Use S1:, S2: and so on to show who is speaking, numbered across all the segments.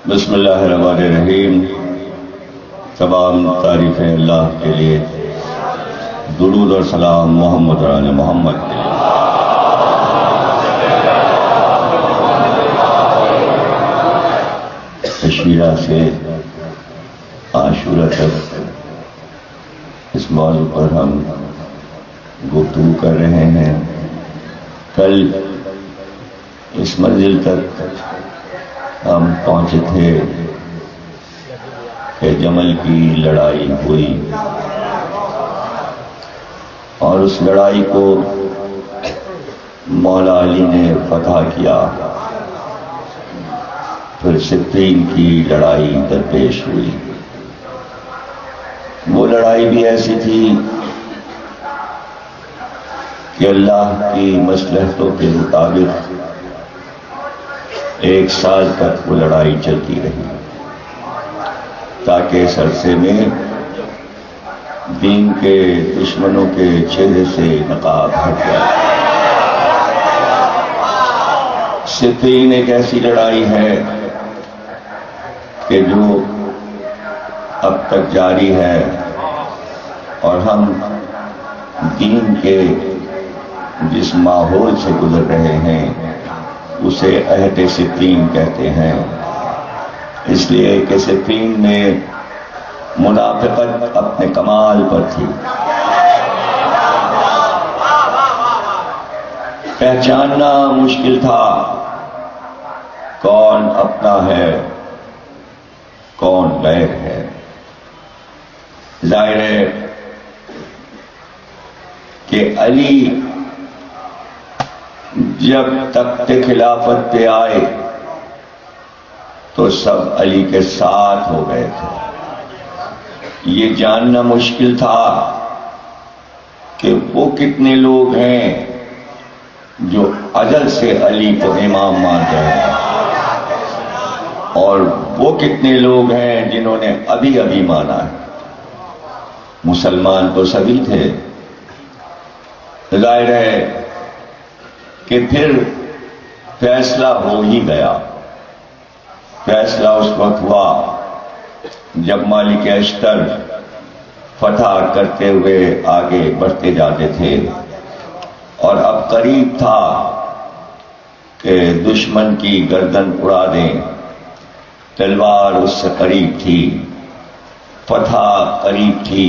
S1: بسم اللہ الرحمن الرحیم۔ تمام تعریفیں اللہ کے لیے، درود اور سلام محمد اور آل محمد کے لیے۔ عشیرہ سے عاشورہ تک اس موضوع پر ہم گفتگو کر رہے ہیں۔ کل اس منزل تک ہم پہنچے تھے کہ جمل کی لڑائی ہوئی اور اس لڑائی کو مولا علی نے فتح کیا۔ پھر صفین کی لڑائی درپیش ہوئی۔ وہ لڑائی بھی ایسی تھی کہ اللہ کی مصلحتوں کے مطابق 1 سال تک وہ لڑائی چلتی رہی، تاکہ اس عرصے میں دین کے دشمنوں کے چہرے سے نقاب ہٹ جائے۔ صفین ایک ایسی لڑائی ہے کہ جو اب تک جاری ہے، اور ہم دین کے جس ماحول سے گزر رہے ہیں اسے عہد صفین کہتے ہیں، اس لیے کہ صفین میں منافقت اپنے کمال پر تھی۔ پہچاننا مشکل تھا کون اپنا ہے کون غیر ہے۔ ظاہر ہے کہ علی جب تخت خلافت پہ آئے تو سب علی کے ساتھ ہو گئے تھے۔ یہ جاننا مشکل تھا کہ وہ کتنے لوگ ہیں جو ازل سے علی کو امام مان رہے ہیں، اور وہ کتنے لوگ ہیں جنہوں نے ابھی ابھی مانا ہے۔ مسلمان تو سبھی تھے۔ ظاہر ہے کہ پھر فیصلہ ہو ہی گیا۔ فیصلہ اس وقت ہوا جب مالک اشتر فتح کرتے ہوئے آگے بڑھتے جاتے تھے، اور اب قریب تھا کہ دشمن کی گردن اڑا دیں۔ تلوار اس سے قریب تھی، فتح قریب تھی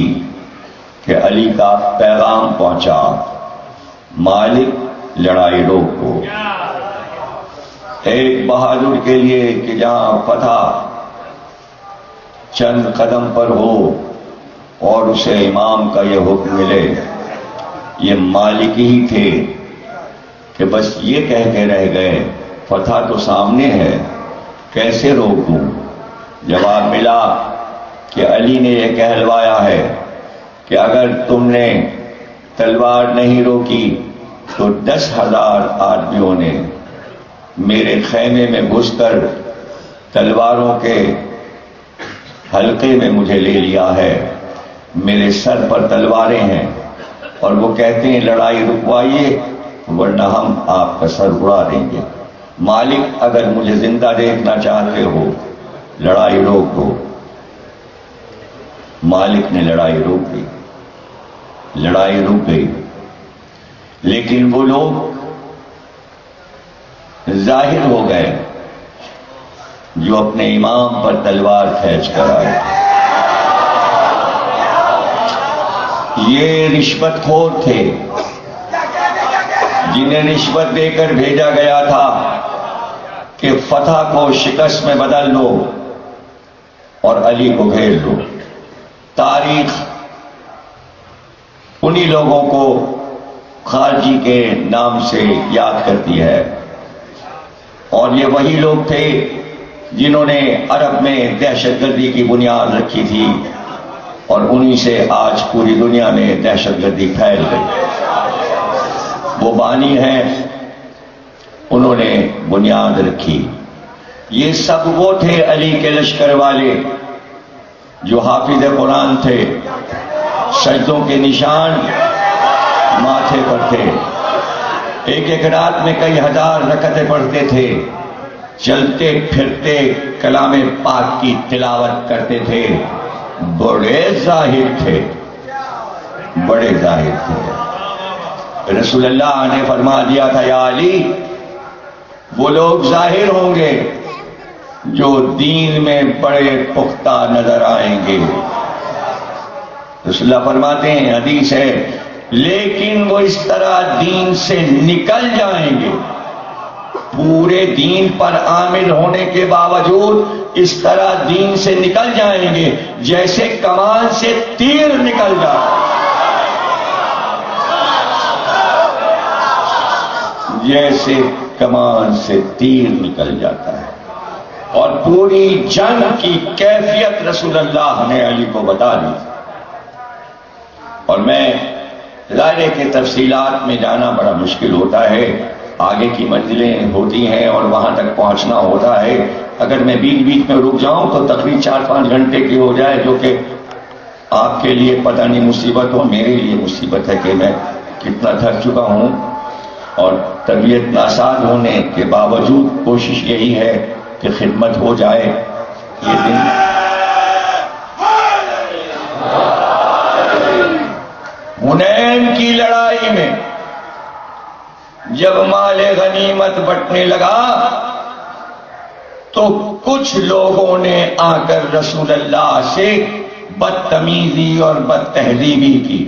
S1: کہ علی کا پیغام پہنچا، مالک لڑائی روکو۔ ایک بہادر کے لیے کہ جہاں فتح چند قدم پر ہو اور اسے امام کا یہ حکم ملے، یہ مالک ہی تھے کہ بس یہ کہہ کے رہ گئے فتح تو سامنے ہے، کیسے روک دوں؟ جواب ملا کہ علی نے یہ کہلوایا ہے کہ اگر تم نے تلوار نہیں روکی تو 10,000 آدمیوں نے میرے خیمے میں گھس کر تلواروں کے حلقے میں مجھے لے لیا ہے۔ میرے سر پر تلواریں ہیں، اور وہ کہتے ہیں لڑائی رکوائیے ورنہ ہم آپ کا سر اڑا دیں گے۔ مالک اگر مجھے زندہ دیکھنا چاہتے ہو لڑائی روک دو۔ مالک نے لڑائی روک دی، لڑائی رک گئی۔ لیکن وہ لوگ ظاہر ہو گئے جو اپنے امام پر تلوار کھینچ کر آئے۔ یہ رشوت خور تھے، جنہیں رشوت دے کر بھیجا گیا تھا کہ فتح کو شکست میں بدل دو اور علی کو گھیر دو۔ تاریخ انہی لوگوں کو خارجی کے نام سے یاد کرتی ہے، اور یہ وہی لوگ تھے جنہوں نے عرب میں دہشت گردی کی بنیاد رکھی تھی، اور انہی سے آج پوری دنیا میں دہشت گردی پھیل گئی۔ وہ بانی ہیں، انہوں نے بنیاد رکھی۔ یہ سب وہ تھے علی کے لشکر والے جو حافظ قرآن تھے، سجدوں کے نشان ماتھے پر تھے، ایک ایک رات میں کئی ہزار رکعتیں پڑھتے تھے، چلتے پھرتے کلام پاک کی تلاوت کرتے تھے، بڑے زاہد تھے، بڑے زاہد تھے۔ رسول اللہ نے فرما دیا تھا یا علی، وہ لوگ ظاہر ہوں گے جو دین میں بڑے پختہ نظر آئیں گے۔ رسول اللہ فرماتے ہیں، حدیث ہے، لیکن وہ اس طرح دین سے نکل جائیں گے، پورے دین پر عامل ہونے کے باوجود اس طرح دین سے نکل جائیں گے جیسے کمان سے تیر نکل جائے، جیسے کمان سے تیر نکل جاتا ہے۔ اور پوری جنگ کی کیفیت رسول اللہ نے علی کو بتا دی۔ اور میں ظاہر کے تفصیلات میں جانا بڑا مشکل ہوتا ہے، آگے کی منزلیں ہوتی ہیں اور وہاں تک پہنچنا ہوتا ہے۔ اگر میں بیچ بیچ میں رک جاؤں تو تقریباً 4-5 گھنٹے کی ہو جائے، جو کہ آپ کے لیے پتہ نہیں مصیبت ہو، میرے لیے مصیبت ہے کہ میں کتنا تھک چکا ہوں، اور طبیعت ناساز ہونے کے باوجود کوشش یہی ہے کہ خدمت ہو جائے۔ یہ دن حنین کی لڑائی میں جب مال غنیمت بٹنے لگا تو کچھ لوگوں نے آ کر رسول اللہ سے بدتمیزی اور بد تہذیبی کی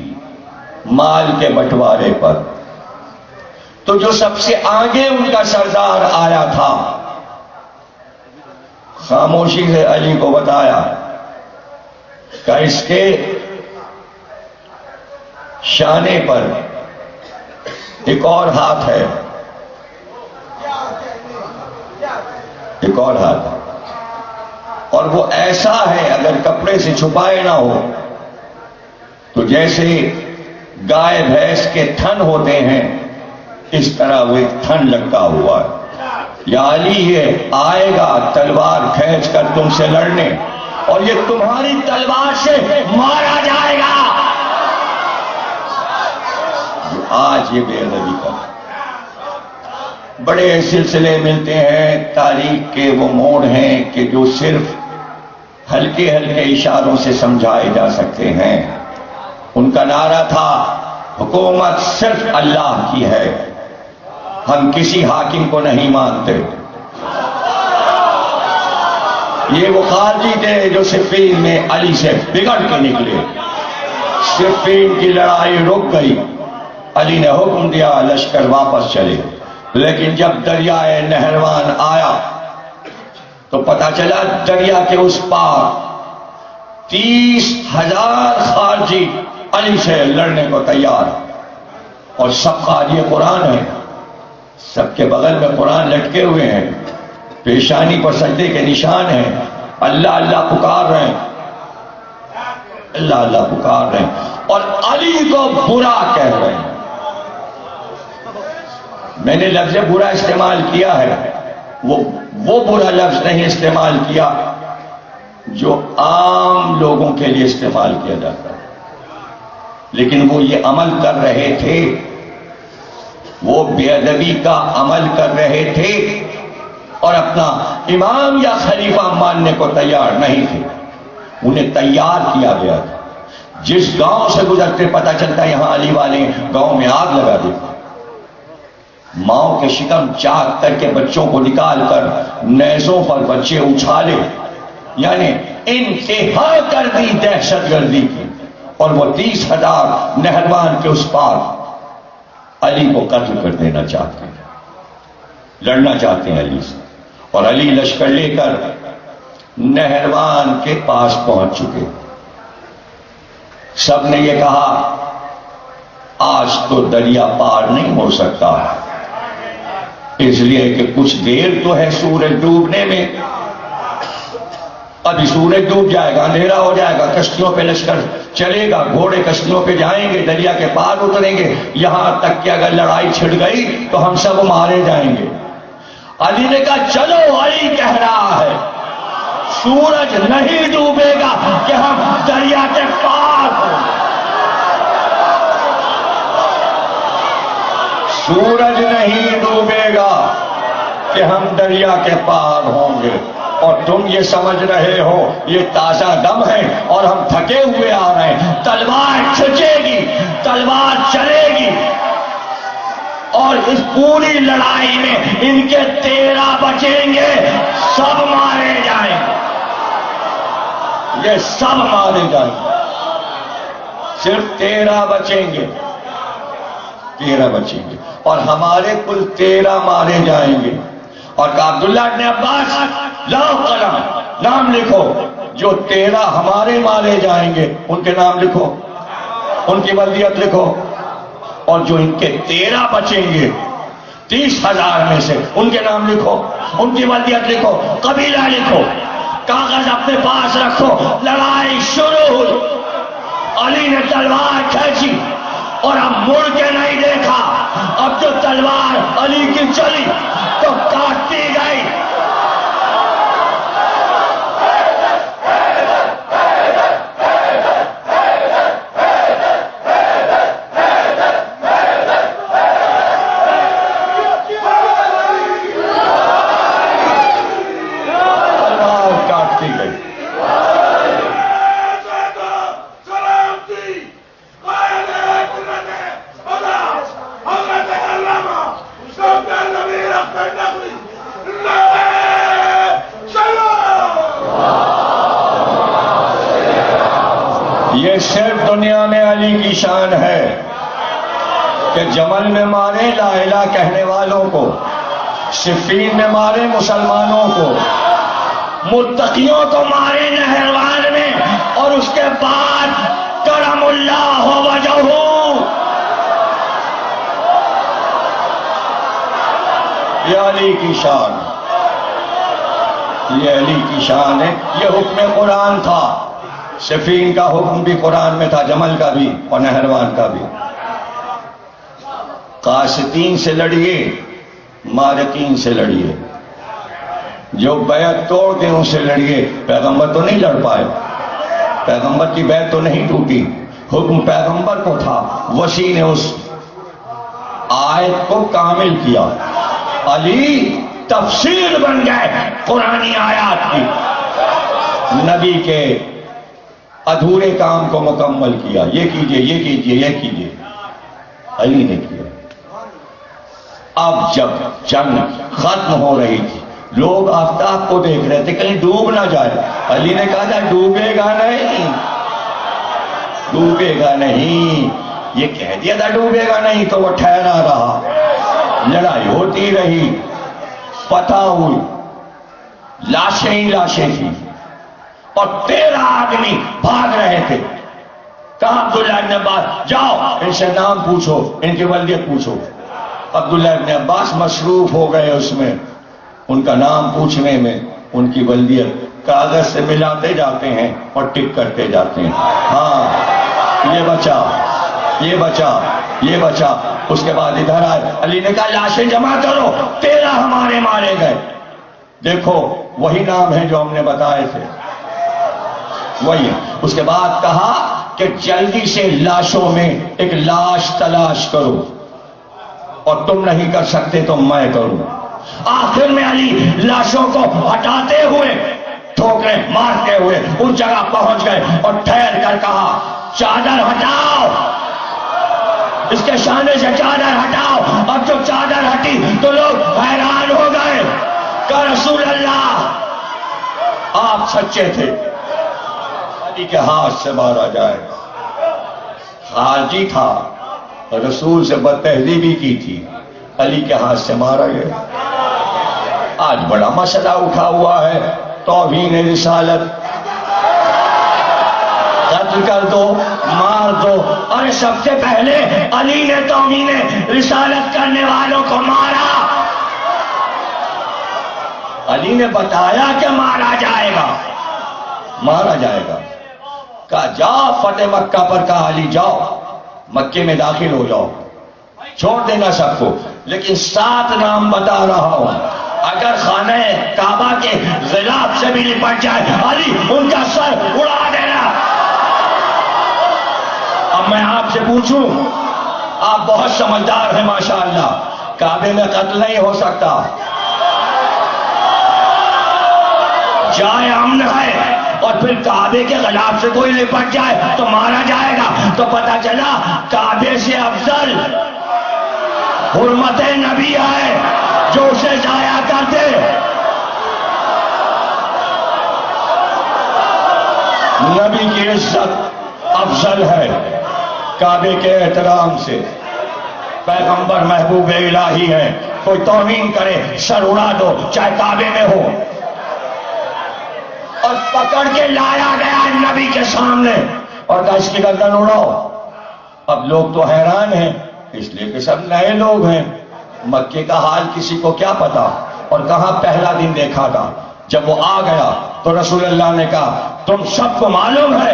S1: مال کے بٹوارے پر۔ تو جو سب سے آگے ان کا سردار آیا تھا، خاموشی سے علی کو بتایا کہ اس کے شانے پر ایک اور ہاتھ ہے، ایک اور ہاتھ، اور وہ ایسا ہے اگر کپڑے سے چھپائے نہ ہو تو جیسے گائے بھینس کے تھن ہوتے ہیں اس طرح وہ ایک تھن لٹکا ہوا ہے۔ یا علی یہ آئے گا تلوار کھینچ کر تم سے لڑنے، اور یہ تمہاری تلوار سے مارا جائے گا۔ آج یہ بے ادبی کا بڑے سلسلے ملتے ہیں، تاریخ کے وہ موڑ ہیں کہ جو صرف ہلکے ہلکے اشاروں سے سمجھائے جا سکتے ہیں۔ ان کا نعرہ تھا، حکومت صرف اللہ کی ہے، ہم کسی حاکم کو نہیں مانتے۔ یہ وہ خارجی تھے جو صفین میں علی سے بگڑ کے نکلے۔ صفین کی لڑائی رک گئی، علی نے حکم دیا لشکر واپس چلے، لیکن جب دریائے نہروان آیا تو پتہ چلا دریا کے اس پار 30,000 خارجی علی سے لڑنے کو تیار، اور سب خارجی قرآن ہیں، سب کے بغل میں قرآن لٹکے ہوئے ہیں، پیشانی پر سجدے کے نشان ہیں، اللہ اللہ پکار رہے ہیں، اللہ اللہ پکار رہے ہیں، اور علی کو برا کہہ رہے ہیں۔ میں نے لفظ برا استعمال کیا ہے، وہ برا لفظ نہیں استعمال کیا جو عام لوگوں کے لیے استعمال کیا جاتا ہے، لیکن وہ یہ عمل کر رہے تھے، وہ بے ادبی کا عمل کر رہے تھے اور اپنا امام یا خلیفہ ماننے کو تیار نہیں تھے۔ انہیں تیار کیا گیا تھا، جس گاؤں سے گزرتے پتہ چلتا یہاں علی والے گاؤں میں آگ لگا دیتے، ماؤں کے شکم چاک کر کے بچوں کو نکال کر نیزوں پر بچے اچھالے، یعنی انتہا کر دی دہشت گردی کی۔ اور وہ 30,000 نہروان کے اس پار علی کو قتل کر دینا چاہتے ہیں، لڑنا چاہتے ہیں علی سے، اور علی لشکر لے کر نہروان کے پاس پہنچ چکے۔ سب نے یہ کہا آج تو دریا پار نہیں ہو سکتا، اس لیے کہ کچھ دیر تو ہے سورج ڈوبنے میں، ابھی سورج ڈوب جائے گا، اندھیرا ہو جائے گا، کشتیوں پہ لشکر چلے گا، گھوڑے کشتیوں پہ جائیں گے، دریا کے پار اتریں گے، یہاں تک کہ اگر لڑائی چھڑ گئی تو ہم سب مارے جائیں گے۔ علی نے کہا چلو، علی کہہ رہا ہے سورج نہیں ڈوبے گا کہ ہم دریا کے پار ہوں، سورج نہیں ڈوبے گا کہ ہم دریا کے پار ہوں گے، اور تم یہ سمجھ رہے ہو یہ تازہ دم ہے اور ہم تھکے ہوئے آ رہے ہیں۔ تلوار کھنچے گی، تلوار چلے گی، اور اس پوری لڑائی میں ان کے 13 بچیں گے، سب مارے جائیں گے، یہ سب مارے جائیں گے، صرف 13 بچیں گے، 13 بچیں گے، اور ہمارے کل 13 مارے جائیں گے۔ اور کہا عبداللہ ابن عباس لاؤ قلم، نام لکھو، جو 13 ہمارے مارے جائیں گے ان کے نام لکھو، ان کی بلدیت لکھو، اور جو ان کے 13 بچیں گے 30,000 میں سے ان کے نام لکھو، ان کی بلدیت لکھو، قبیلہ لکھو، کاغذ اپنے پاس رکھو۔ لڑائی شروع ہوئی، علی نے تلوار کھینچی اور اب مڑ کے نہیں دیکھا، اب جو تلوار علی کی چلی تو کاٹتی گئی۔ یہ صرف دنیا میں علی کی شان ہے کہ جمل میں مارے لا الہ کہنے والوں کو، صفین میں مارے مسلمانوں کو، متقیوں کو مارے نہروان میں، اور اس کے بعد کرم اللہ وجہہ، یہ علی کی شان، یہ علی کی شان ہے۔ یہ حکم قرآن تھا، صفین کا حکم بھی قرآن میں تھا، جمل کا بھی اور نہروان کا بھی۔ قاسطین سے لڑیے، مارکین سے لڑیے، جو بیعت توڑ کے ان سے لڑیے۔ پیغمبر تو نہیں لڑ پائے، پیغمبر کی بیعت تو نہیں ٹوٹی، حکم پیغمبر کو تھا، وسیع نے اس آیت کو کامل کیا۔ علی تفسیر بن گئے قرآنی آیات کی، نبی کے ادھورے کام کو مکمل کیا، یہ کیجئے، یہ کیجئے، یہ کیجئے، علی نے کیا۔ اب جب جنگ ختم ہو رہی تھی، لوگ آفتاب کو دیکھ رہے تھے کہیں ڈوب نہ جائے، علی نے کہا تھا ڈوبے گا نہیں، ڈوبے گا نہیں، یہ کہہ دیا تھا ڈوبے گا نہیں تو وہ ٹھہرا رہا، لڑائی ہوتی رہی، فتح ہوئی، لاشیں ہی لاشیں تھیں، اور 13 آدمی بھاگ رہے تھے۔ کہا عبداللہ ابن عباس جاؤ ان سے نام پوچھو، ان کی بلدیت پوچھو۔ عبداللہ ابن عباس مصروف ہو گئے اس میں، ان کا نام پوچھنے میں، ان کی بلدیت کاغذ سے ملاتے جاتے ہیں اور ٹک کرتے جاتے ہیں، ہاں یہ بچا، یہ بچا، یہ بچا۔ اس کے بعد ادھر آئے، علی نے کہا لاشیں جمع کرو، 13 ہمارے مارے گئے، دیکھو وہی نام ہے جو ہم نے بتائے تھے، وہی۔ اس کے بعد کہا کہ جلدی سے لاشوں میں ایک لاش تلاش کرو، اور تم نہیں کر سکتے تو میں کروں۔ آخر میں علی لاشوں کو ہٹاتے ہوئے، ٹھوکریں مارتے ہوئے اس جگہ پہنچ گئے اور ٹھہر کر کہا چادر ہٹاؤ، اس کے شانے سے چادر ہٹاؤ۔ اب جو چادر ہٹی تو لوگ حیران ہو گئے کہ رسول اللہ آپ سچے تھے، علی کے ہاتھ سے مارا جائے گا۔ خارجی تھا، رسول سے بدتہذیبی کی تھی، علی کے ہاتھ سے مارا گیا۔ آج بڑا مسئلہ اٹھا ہوا ہے، توہین رسالت، قتل کر دو، مار دو۔ اور سب سے پہلے علی نے توہین رسالت کرنے والوں کو مارا، علی نے بتایا کہ مارا جائے گا، مارا جائے گا۔ کہا جاؤ فتح مکہ پر، کہا علی جاؤ مکے میں داخل ہو جاؤ، چھوڑ دینا سب کو، لیکن 7 نام بتا رہا ہوں، اگر خانہ کعبہ کے غلاف سے بھی لپٹ جائے علی ان کا سر اڑا دینا۔ اب میں آپ سے پوچھوں، آپ بہت سمجھدار ہیں ماشاءاللہ، کعبے میں قتل نہیں ہو سکتا، چاہے امن ہے اور پھر کعبے کے غلاف سے کوئی لپٹ جائے تو مارا جائے گا، تو پتہ چلا کعبے سے افضل حرمت نبی ہے جو اسے ضائع کر دے۔ نبی کی عزت افضل ہے کعبے کے احترام سے۔ پیغمبر محبوب الہی ہے، کوئی توہین کرے سر اڑا دو چاہے کعبے میں ہو۔ اور پکڑ کے لایا گیا نبی کے سامنے اور کہا اس کی گردن اڑاؤ۔ اب لوگ تو حیران ہیں اس لیے کہ سب نئے لوگ ہیں، مکے کا حال کسی کو کیا پتا، اور کہاں پہلا دن دیکھا تھا۔ جب وہ آ گیا تو رسول اللہ نے کہا تم سب کو معلوم ہے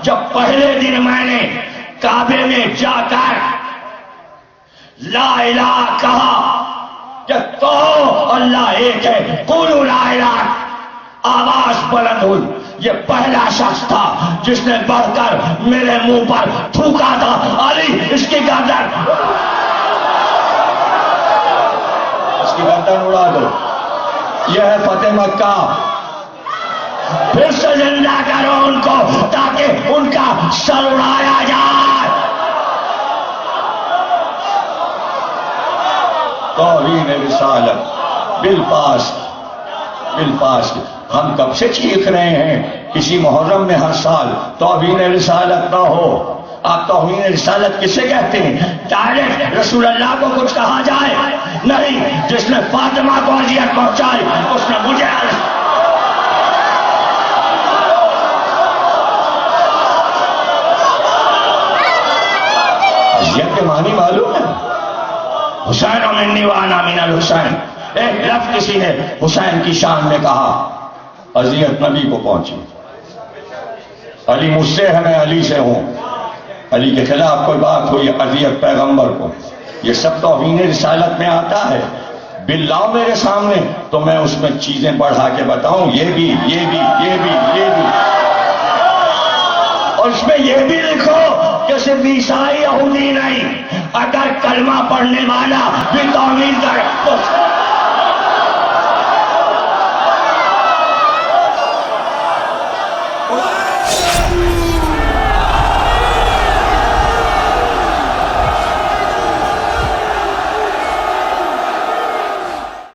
S1: جب پہلے دن میں نے کعبے میں جا کر لا الہ کہا کہ کہو اللہ ایک ہے، قولوا لا الہ، آواز بلند ہوئی، یہ پہلا شخص تھا جس نے بڑھ کر میرے منہ پر تھوکا تھا علی اس کی گردن اڑا دو۔ یہ ہے فتح مکہ۔ پھر سے زندہ کرو ان کو تاکہ ان کا سر اڑایا جائے۔ توہین رسالت بالپاس بالپاس۔ ہم کب سے چیخ رہے ہیں کسی محرم میں ہر سال توہین رسالت نہ ہو۔ آپ توہین رسالت کسے کہتے ہیں؟ ڈائریکٹ رسول اللہ کو کچھ کہا جائے نہیں، جس نے فاطمہ کو اذیت پہنچائی اس نے مجھے اذیت کے معنی معلوم ہے؟ حسین منی وانا من الحسین، ایک لفظ کسی نے حسین کی شان میں کہا، اذیت نبی کو پہنچی۔ علی مجھ سے ہے میں علی سے ہوں، علی کے خلاف کوئی بات ہوئی اذیت پیغمبر کو، یہ سب توہین رسالت میں آتا ہے۔ بل لاؤ میرے سامنے تو میں اس میں چیزیں بڑھا کے بتاؤں، یہ بھی یہ بھی یہ بھی یہ بھی، اور اس میں یہ بھی لکھو کہ صرف عیسائی یہودی نہیں، اگر کلمہ پڑھنے والا بھی توہین کرے تو